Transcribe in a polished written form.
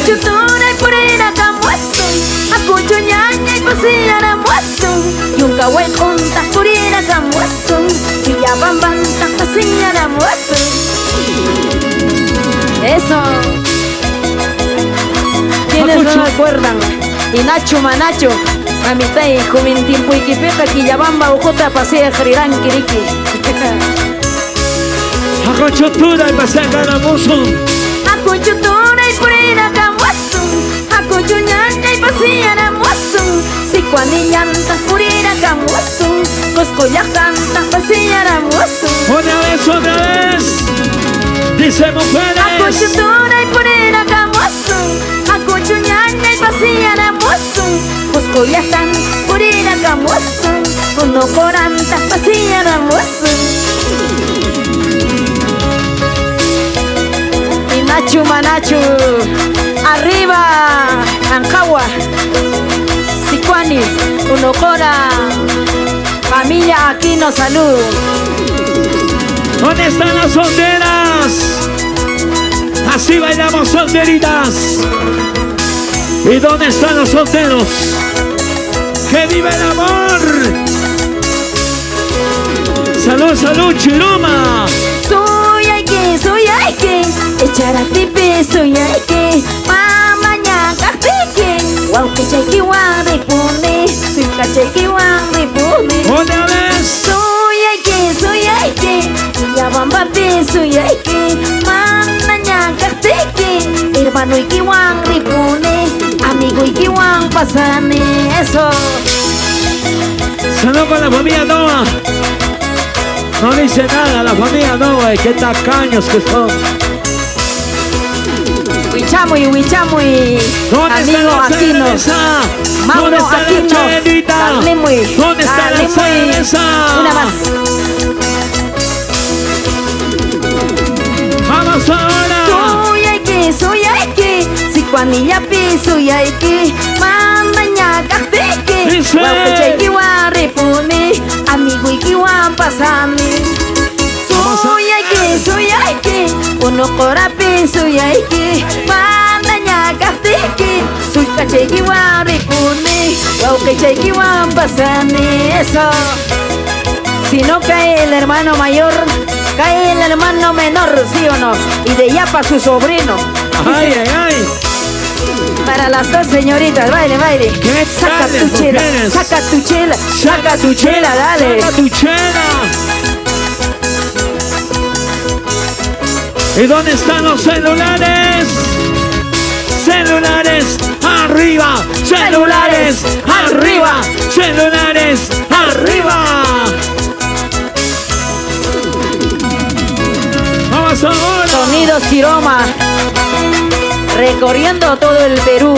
chutura y purina camuazo, acucho ñaña y pasilla muazo, y un cahuay junta purina camuazo, y ya bambanta pasilla muazo. Eso. ¿Quiénes no recuerdan? Y Nacho Manacho, mamita y Jumintimpo y Quipeca, Quillabamba, Ujota, Pasea, Jarirán, Kiriki. Aconchutura y pasea caramuzo. Aconchutura y purina camuazo, aconchuñaña y pasea muazo, si cuanillanta purina camuazo, coscoya canta pasea muazo. Otra vez. Dice mujeres. Aconchutura y purina camuazo, aconchuñaña y pasea muazo, coscoya canta purina camuazo, uno coranta pasea muazo. Nacho Manacho, arriba Anjagua, Sicuani, Unocora, familia Aquino, salud. ¿Dónde están las solteras? Así bailamos, solteritas. ¿Y dónde están los solteros? ¡Que viva el amor! ¡Salud, salud, Chiroma! Soy ay que, echar a tipe, soy ay que, mamá ñaca que, guau que chequi guau repone, soy cachequi guau repone. ¡Otra vez! Soy ay que, ya bamba pe, soy ay que, mamá ñaca que, hermano y que guau repone, amigo y que guau pasane, eso. Salud con la familia Noa. No dice nada la familia Noa, qué tacaños que son. Huichamuy, amigo Aquino, Mauro Aquino, dale muy, ¿dónde está la cerveza? Una más. Vamos ahora. Soy ay que, si cuanilla pi, soy ay que, manda ñaca que, guau que guau repone, amigo y que guau pasame. Soy ay que, uno corape, soy ay que, manda ñaca que, soy cachequi guau repone, guau que guau pasame, eso. Si no cae el hermano mayor, cae el hermano menor, ¿sí o no? Y de ya para su sobrino. Ay, ay, ay. Para las dos señoritas, baile. Saca tu chela, saca tu chela, dale. Saca tu chela. ¿Y dónde están los celulares? Celulares arriba, celulares arriba, celulares arriba. Vamos ahora. Sonido Siroma, recorriendo todo el Perú.